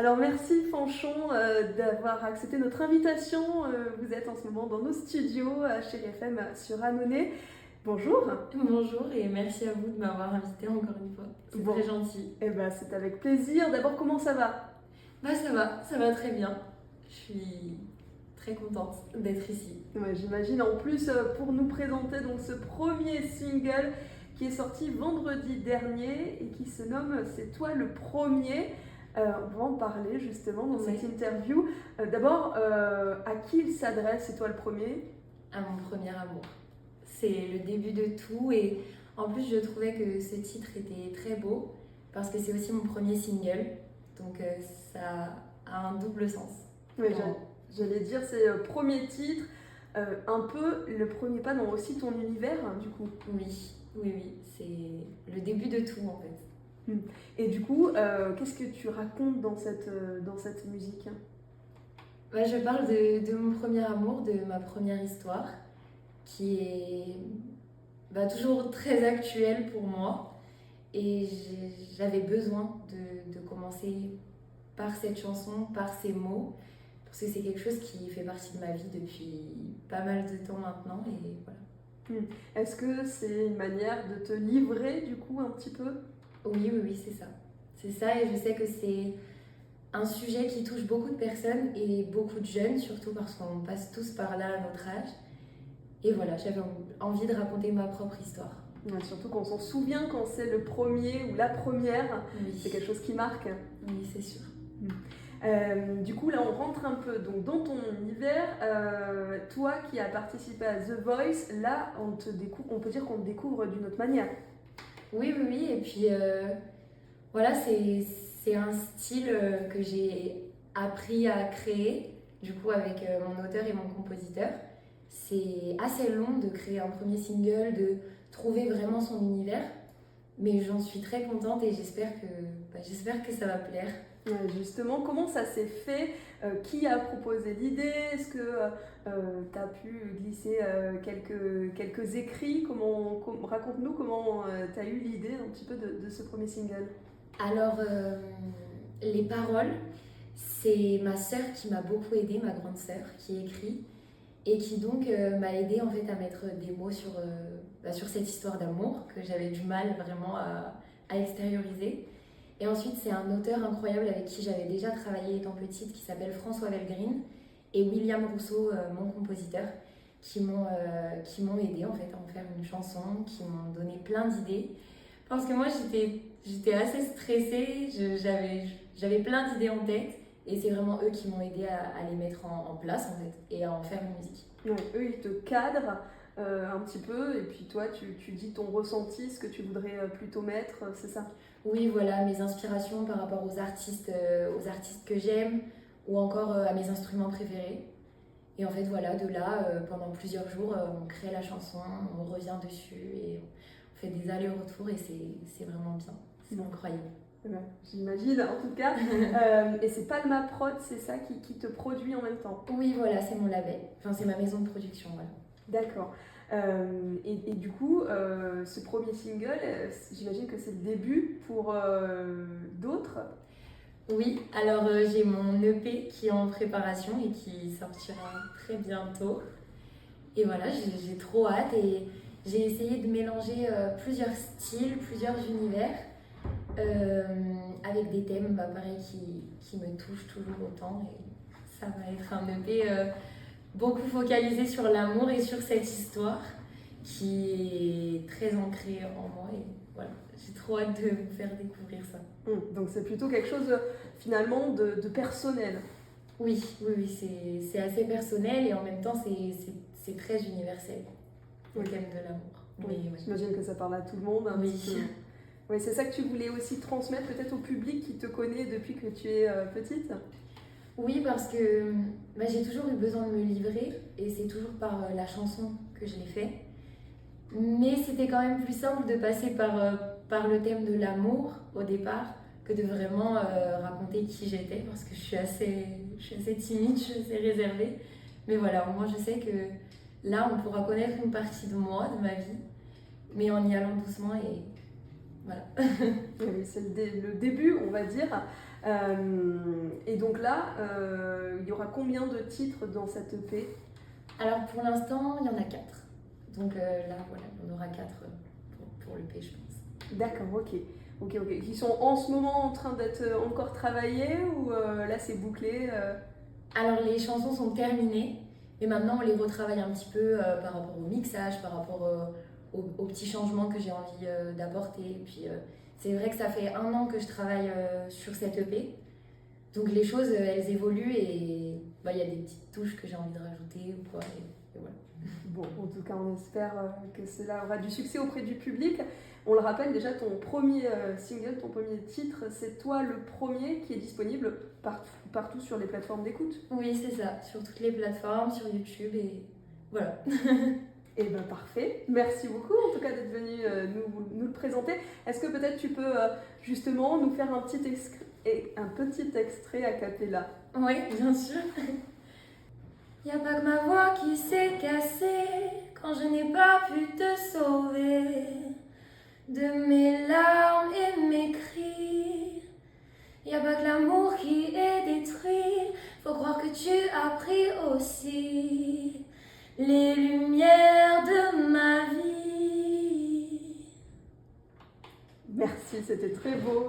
Alors merci Fanchon d'avoir accepté notre invitation. Vous êtes en ce moment dans nos studios à Chérie FM sur Annonay. Bonjour. Bonjour et merci à vous de m'avoir invité encore une fois. C'est Bon, très gentil. eh ben, c'est avec plaisir. D'abord, comment ça va? Bah ça va très bien. Je suis très contente d'être ici. Ouais, j'imagine en plus pour nous présenter donc ce premier single qui est sorti vendredi dernier et qui se nomme C'est toi le premier. On va en parler justement dans cette interview. D'abord, à qui il s'adresse? C'est toi le premier? À mon premier amour. C'est le début de tout et en plus je trouvais que ce titre était très beau parce que c'est aussi mon premier single. Donc ça a un double sens. Oui, j'allais dire, c'est le premier titre, un peu le premier pas dans aussi ton univers, hein, du coup. Oui, c'est le début de tout en fait. Et du coup, qu'est-ce que tu racontes dans cette musique? Bah, je parle de mon premier amour, de ma première histoire, qui est toujours très actuelle pour moi. Et j'avais besoin de commencer par cette chanson, par ces mots, parce que c'est quelque chose qui fait partie de ma vie depuis pas mal de temps maintenant. Et voilà. Est-ce que c'est une manière de te livrer du coup un petit peu? Oui, c'est ça. C'est ça et je sais que c'est un sujet qui touche beaucoup de personnes et beaucoup de jeunes, surtout parce qu'on passe tous par là à notre âge. Et voilà, j'avais envie de raconter ma propre histoire. Ouais, surtout qu'on s'en souvient quand c'est le premier ou la première, Oui. c'est quelque chose qui marque. Oui, c'est sûr. Du coup, là, on rentre un peu donc, dans ton univers. Toi qui as participé à The Voice, là, on peut dire qu'on te découvre d'une autre manière. Oui. Et puis, voilà, c'est un style que j'ai appris à créer, du coup, avec mon auteur et mon compositeur. C'est assez long de créer un premier single, de trouver vraiment son univers. Mais j'en suis très contente et j'espère que ça va plaire. Justement, comment ça s'est fait? Qui a proposé l'idée? Est-ce que tu as pu glisser quelques écrits? Raconte-nous comment tu as eu l'idée un petit peu de ce premier single. Alors, les paroles, c'est ma sœur qui m'a beaucoup aidée, ma grande sœur, qui écrit et qui donc m'a aidée en fait à mettre des mots sur cette histoire d'amour que j'avais du mal vraiment à extérioriser. Et ensuite, c'est un auteur incroyable avec qui j'avais déjà travaillé étant petite qui s'appelle François Velgreen et William Rousseau, mon compositeur, qui m'ont aidé en fait à en faire une chanson, qui m'ont donné plein d'idées. Parce que moi, j'étais assez stressée, j'avais plein d'idées en tête et c'est vraiment eux qui m'ont aidé à les mettre en place en fait et à en faire une musique. Ouais, eux, ils te cadrent un petit peu et puis toi, tu dis ton ressenti, ce que tu voudrais plutôt mettre, c'est ça? Oui, voilà, mes inspirations par rapport aux artistes que j'aime ou encore à mes instruments préférés. Et en fait, voilà, de là, pendant plusieurs jours, on crée la chanson, on revient dessus et on fait des allers-retours et c'est vraiment bien. C'est incroyable. Ouais, j'imagine, en tout cas. Et c'est Palma Prod, c'est ça qui te produit en même temps? Oui, voilà, c'est mon label. Enfin, c'est ma maison de production, voilà. D'accord. Et du coup, ce premier single, j'imagine que c'est le début pour d'autres. Oui, alors j'ai mon EP qui est en préparation et qui sortira très bientôt. Et voilà, j'ai trop hâte et j'ai essayé de mélanger plusieurs styles, plusieurs univers avec des thèmes pareil qui me touchent toujours autant. Et ça va être un EP beaucoup focalisé sur l'amour et sur cette histoire qui est très ancrée en moi. Et voilà, j'ai trop hâte de vous faire découvrir ça. Donc c'est plutôt quelque chose finalement de personnel. Oui, c'est assez personnel et en même temps c'est très universel, le thème de l'amour. Oui, j'imagine que ça parle à tout le monde. Oui. Oui, c'est ça que tu voulais aussi transmettre peut-être au public qui te connaît depuis que tu es petite? Oui, parce que j'ai toujours eu besoin de me livrer et c'est toujours par la chanson que je l'ai fait. Mais c'était quand même plus simple de passer par le thème de l'amour au départ que de vraiment raconter qui j'étais parce que je suis assez timide, je suis assez réservée. Mais voilà, au moins je sais que là on pourra connaître une partie de moi, de ma vie, mais en y allant doucement et voilà. Oui, c'est le début, on va dire. Et donc là, il y aura combien de titres dans cette EP? Alors pour l'instant, il y en a 4. Donc là, voilà, il y en aura 4 pour l'EP, je pense. D'accord, ok. Qui sont en ce moment en train d'être encore travaillés ou là c'est bouclé Alors les chansons sont terminées, mais maintenant on les retravaille un petit peu par rapport au mixage, par rapport aux petits changements que j'ai envie d'apporter. Et puis c'est vrai que ça fait 1 an que je travaille sur cette EP, donc les choses elles évoluent et il y a des petites touches que j'ai envie de rajouter ou quoi. Et voilà. Bon, en tout cas, on espère que cela aura du succès auprès du public. On le rappelle déjà, ton premier single, ton premier titre, c'est Toi le premier, qui est disponible partout sur les plateformes d'écoute. Oui, c'est ça, sur toutes les plateformes, sur YouTube et voilà. Et ben parfait, merci beaucoup en tout cas d'être venu nous le présenter. Est-ce que peut-être tu peux justement nous faire un petit extrait a cappella? Oui, bien sûr. Y a pas que ma voix qui s'est cassée quand je n'ai pas pu te sauver de mes larmes et mes cris. Y a pas que l'amour qui est détruit, faut croire que tu as pris aussi les lumières de ma vie. Merci, c'était très beau.